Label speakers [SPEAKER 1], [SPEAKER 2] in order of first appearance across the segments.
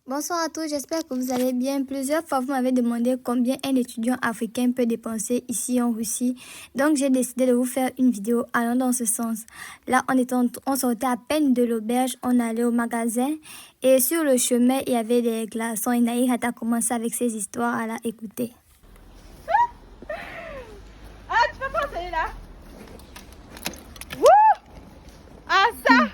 [SPEAKER 1] Bonsoir à tous, j'espère que vous allez bien. Plusieurs fois, vous m'avez demandé combien un étudiant africain peut dépenser ici en Russie. Donc, j'ai décidé de vous faire une vidéo allant dans ce sens. Là, on sortait à peine de l'auberge, on allait au magasin. Et sur le chemin, il y avait des glaçons. Et Naïra a commencé avec ses histoires à la écouter.
[SPEAKER 2] Ah, tu peux pas là? Wouh! Ah, ça!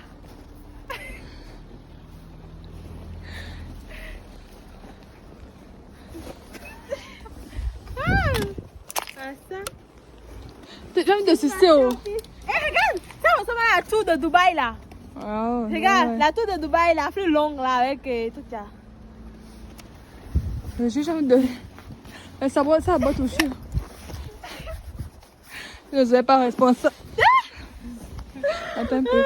[SPEAKER 3] J'ai envie de sucer. Oh.
[SPEAKER 2] Eh, regarde! Ça ressemble à la tour de Dubaï là.
[SPEAKER 3] Oh,
[SPEAKER 2] Regarde,
[SPEAKER 3] ouais.
[SPEAKER 2] la tour de Dubaï la plus longue là avec tout ça.
[SPEAKER 3] J'ai juste envie de. Mais ça va toucher. Je ne suis pas responsable. Attends un peu.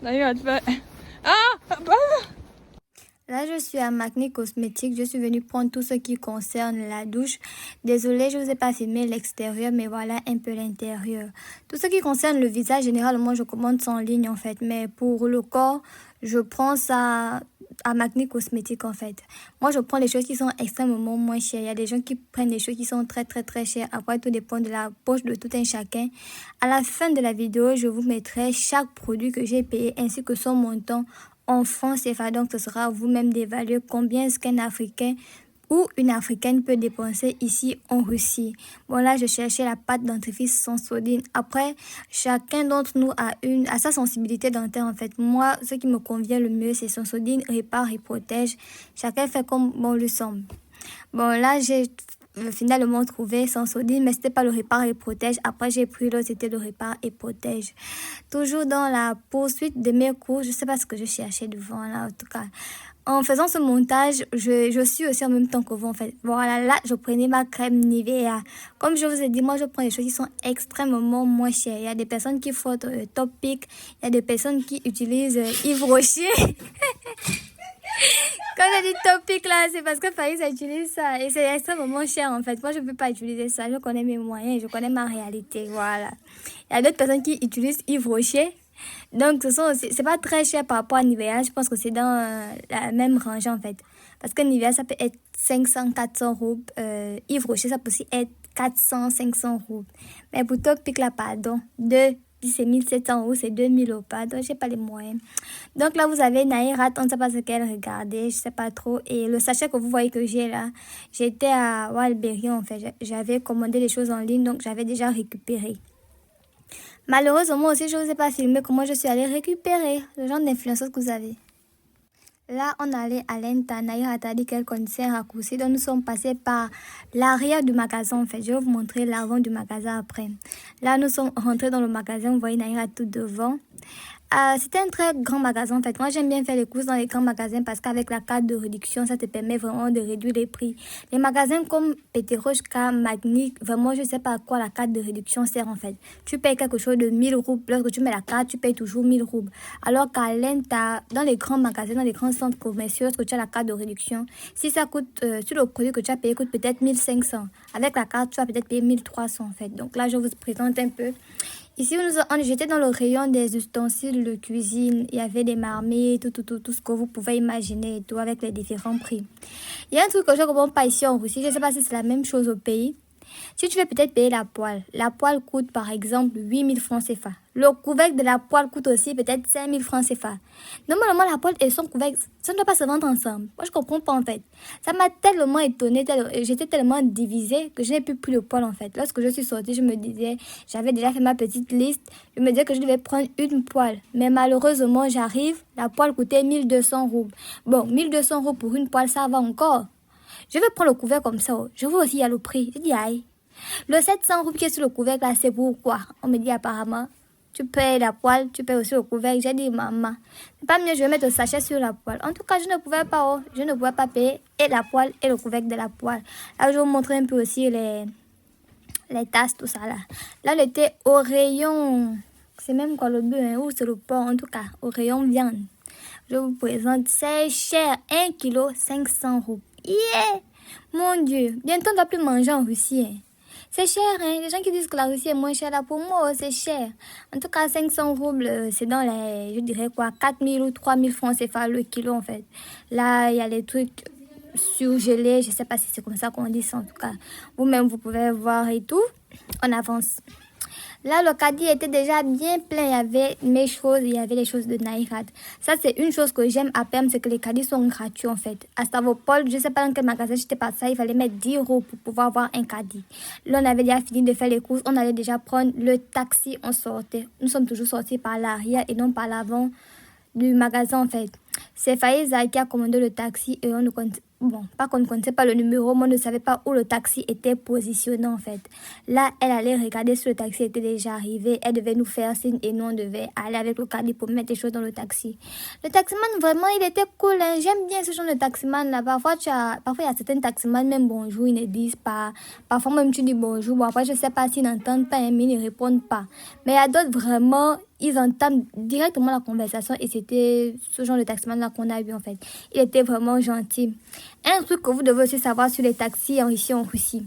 [SPEAKER 3] D'ailleurs, tu fais. Ah! Bah.
[SPEAKER 1] Là, je suis à Macni Cosmétiques. Je suis venue prendre tout ce qui concerne la douche. Désolée, je ne vous ai pas filmé l'extérieur, mais voilà un peu l'intérieur. Tout ce qui concerne le visage, généralement, je commande ça en ligne, en fait. Mais pour le corps, je prends ça à Macni Cosmétiques, en fait. Moi, je prends les choses qui sont extrêmement moins chères. Il y a des gens qui prennent des choses qui sont très, très, très chères. Après, tout dépend de la poche de tout un chacun. À la fin de la vidéo, je vous mettrai chaque produit que j'ai payé ainsi que son montant en francs CFA. Donc, ce sera à vous-même d'évaluer combien est-ce qu'un Africain ou une Africaine peut dépenser ici en Russie. Bon, là, je cherchais la pâte dentifrice sans sodine. Après, chacun d'entre nous a sa sensibilité dentaire, en fait. Moi, ce qui me convient le mieux, c'est sans sodine, répare et protège. Chacun fait comme bon lui semble. Bon, là, j'ai finalement trouvé sans sodine, mais c'était pas le répare et protège. Après, j'ai pris l'autre, c'était le répare et protège. Toujours dans la poursuite de mes cours, je sais pas ce que je cherchais devant là, en tout cas. En faisant ce montage, je suis aussi en même temps que vous, en fait. Voilà, là, je prenais ma crème Nivea. Comme je vous ai dit, moi, je prends des choses qui sont extrêmement moins chères. Il y a des personnes qui font Top Pick, il y a des personnes qui utilisent Yves Rocher. Quand j'ai dit topic là, c'est parce que Faris utilise ça et c'est extrêmement cher en fait. Moi, je ne peux pas utiliser ça. Je connais mes moyens, je connais ma réalité. Voilà. Il y a d'autres personnes qui utilisent Yves Rocher. Donc, c'est pas très cher par rapport à Nivea. Je pense que c'est dans la même range en fait. Parce que Nivea, ça peut être 500, 400 roubles. Yves Rocher, ça peut aussi être 400, 500 roubles. Mais pour Topic là, pardon, si c'est 1700 €, c'est 2000 € pas. Donc, j'ai pas les moyens. Donc, là, vous avez Naïra, on ne sait pas ce qu'elle regardait, je sais pas trop. Et le sachet que vous voyez que j'ai là, j'étais à Walberry, en fait. J'avais commandé les choses en ligne, donc j'avais déjà récupéré. Malheureusement aussi, je ne vous ai pas filmé comment je suis allée récupérer le genre d'influenceuse que vous avez. Là, on allait à l'Enta. Naïra a dit qu'elle connaissait un raccourci. Donc, nous sommes passés par l'arrière du magasin, en fait. Je vais vous montrer l'avant du magasin après. Là, nous sommes rentrés dans le magasin. Vous voyez Naïra tout devant. C'était un très grand magasin, en fait. Moi, j'aime bien faire les courses dans les grands magasins parce qu'avec la carte de réduction, ça te permet vraiment de réduire les prix. Les magasins comme Peteroshka, Magnic, vraiment, je ne sais pas à quoi la carte de réduction sert, en fait. Tu payes quelque chose de 1000 roubles. Lorsque tu mets la carte, tu payes toujours 1000 roubles. Alors qu'à l'Enta, dans les grands magasins, dans les grands centres commerciaux, lorsque tu as la carte de réduction, si ça coûte, si le produit que tu as payé coûte peut-être 1500, avec la carte, tu vas peut-être payer 1300, en fait. Donc là, je vous présente un peu. Ici, j'étais dans le rayon des ustensiles de cuisine. Il y avait des marmites, tout ce que vous pouvez imaginer et tout, avec les différents prix. Il y a un truc que je ne comprends pas ici en Russie. Je ne sais pas si c'est la même chose au pays. Si tu veux peut-être payer la poêle coûte par exemple 8000 francs CFA. Le couvercle de la poêle coûte aussi peut-être 5000 francs CFA. Normalement, la poêle et son couvercle, ça ne doit pas se vendre ensemble. Moi, je ne comprends pas en fait. Ça m'a tellement étonnée, j'étais tellement divisée que je n'ai plus pris le poêle en fait. Lorsque je suis sortie, je me disais, j'avais déjà fait ma petite liste, je me disais que je devais prendre une poêle. Mais malheureusement, j'arrive, la poêle coûtait 1200 roubles. Bon, 1200 roubles pour une poêle, ça va encore. Je vais prendre le couvercle comme ça. Je vois aussi, il y a le prix. Je dis, aïe. Le 700 roubles qui est sur le couvercle, là, c'est pourquoi? On me dit apparemment, tu payes la poêle, tu payes aussi le couvercle. J'ai dit, maman, c'est pas mieux, je vais mettre le sachet sur la poêle. En tout cas, je ne pouvais pas, je ne pouvais pas payer et la poêle et le couvercle de la poêle. Là, je vais vous montrer un peu aussi les tasses, tout ça là. Là, elle était au rayon, c'est même quoi le bœuf, hein, ou c'est le porc, en tout cas, au rayon viande. Je vous présente, c'est cher, 1 kg 500 roubles. Yeah! Mon Dieu, bientôt on ne doit plus manger en Russie. Hein. C'est cher, hein. Les gens qui disent que la Russie est moins chère, là, pour moi, c'est cher. En tout cas, 500 roubles, c'est dans les, je dirais quoi, 4000 ou 3000 francs CFA le kilo, en fait. Là, il y a les trucs surgelés, je sais pas si c'est comme ça qu'on dit ça, en tout cas. Vous-même, vous pouvez voir et tout. On avance. Là, le caddie était déjà bien plein. Il y avait mes choses, il y avait les choses de Naïrat. Ça, c'est une chose que j'aime à Perm, c'est que les caddies sont gratuits, en fait. À Stavropol, je sais pas dans quel magasin j'étais pas ça, il fallait mettre 10 euros pour pouvoir avoir un caddie. Là, on avait déjà fini de faire les courses, on allait déjà prendre le taxi, on sortait. Nous sommes toujours sortis par l'arrière et non par l'avant du magasin, en fait. C'est Faïza qui a commandé le taxi et on ne compte... Bon, pas qu'on ne connaissait pas le numéro, mais on ne savait pas où le taxi était positionné, en fait. Là, elle allait regarder si le taxi était déjà arrivé. Elle devait nous faire signe et nous, on devait aller avec le caddie pour mettre les choses dans le taxi. Le taximan, vraiment, il était cool, hein. J'aime bien ce genre de taximan, là. Parfois, il y a certains taximans, même bonjour, ils ne disent pas. Parfois, même tu dis bonjour. Bon, après, je sais pas s'ils n'entendent pas, mais ils ne répondent pas. Mais il y a d'autres, vraiment... Ils entament directement la conversation et c'était ce genre de taximan-là qu'on a eu, en fait. Il était vraiment gentil. Un truc que vous devez aussi savoir sur les taxis ici en Russie.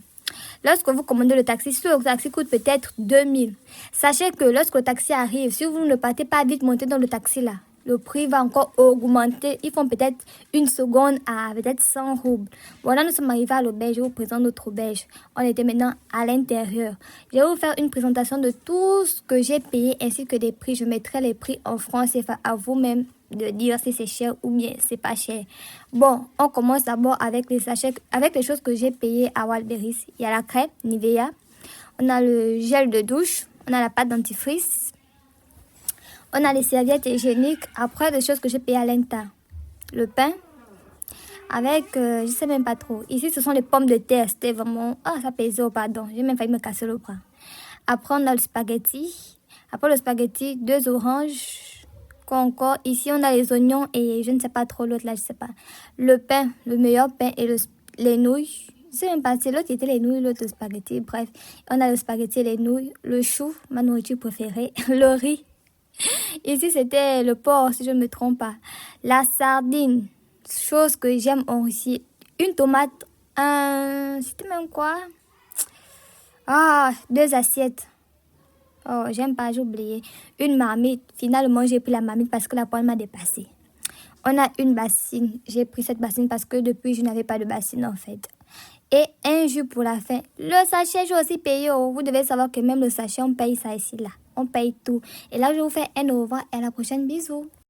[SPEAKER 1] Lorsque vous commandez le taxi, si le taxi coûte peut-être 2000, sachez que lorsque le taxi arrive, si vous ne partez pas vite monter dans le taxi là, le prix va encore augmenter. Ils font peut-être une seconde à peut-être 100 roubles. Voilà, nous sommes arrivés à l'auberge. Je vous présente notre auberge. On était maintenant à l'intérieur. Je vais vous faire une présentation de tout ce que j'ai payé ainsi que des prix. Je mettrai les prix en francs CFA à vous-même de dire si c'est cher ou bien c'est pas cher. Bon, on commence d'abord avec les sachets, avec les choses que j'ai payées à Wildberries. Il y a la crème Nivea. On a le gel de douche. On a la pâte dentifrice. On a les serviettes hygiéniques. Après, des choses que j'ai payées à l'Inta. Le pain. Avec, je sais même pas trop. Ici, ce sont les pommes de terre. C'était vraiment... Ah, ça pesait, oh, pardon. J'ai même failli me casser le bras. Après, on a le spaghetti. Après le spaghetti, 2 oranges. Quoi encore? Ici, on a les oignons et je ne sais pas trop l'autre là, je sais pas. Le pain, le meilleur pain et les nouilles. Je sais même pas, c'est l'autre qui était les nouilles, l'autre le spaghetti. Bref, on a le spaghetti et les nouilles. Le chou, ma nourriture préférée. Le riz. Ici, c'était le porc, si je ne me trompe pas. La sardine, chose que j'aime en Russie. Une tomate, c'était même quoi? Ah, 2 assiettes. Oh, j'aime pas, j'ai oublié. Une marmite. Finalement, j'ai pris la marmite parce que la poêle m'a dépassé. On a une bassine. J'ai pris cette bassine parce que depuis, je n'avais pas de bassine en fait. Et un jus pour la fin. Le sachet, j'ai aussi payé. Oh. Vous devez savoir que même le sachet, on paye ça ici, là. On paye tout. Et là, je vous fais un au revoir et à la prochaine. Bisous.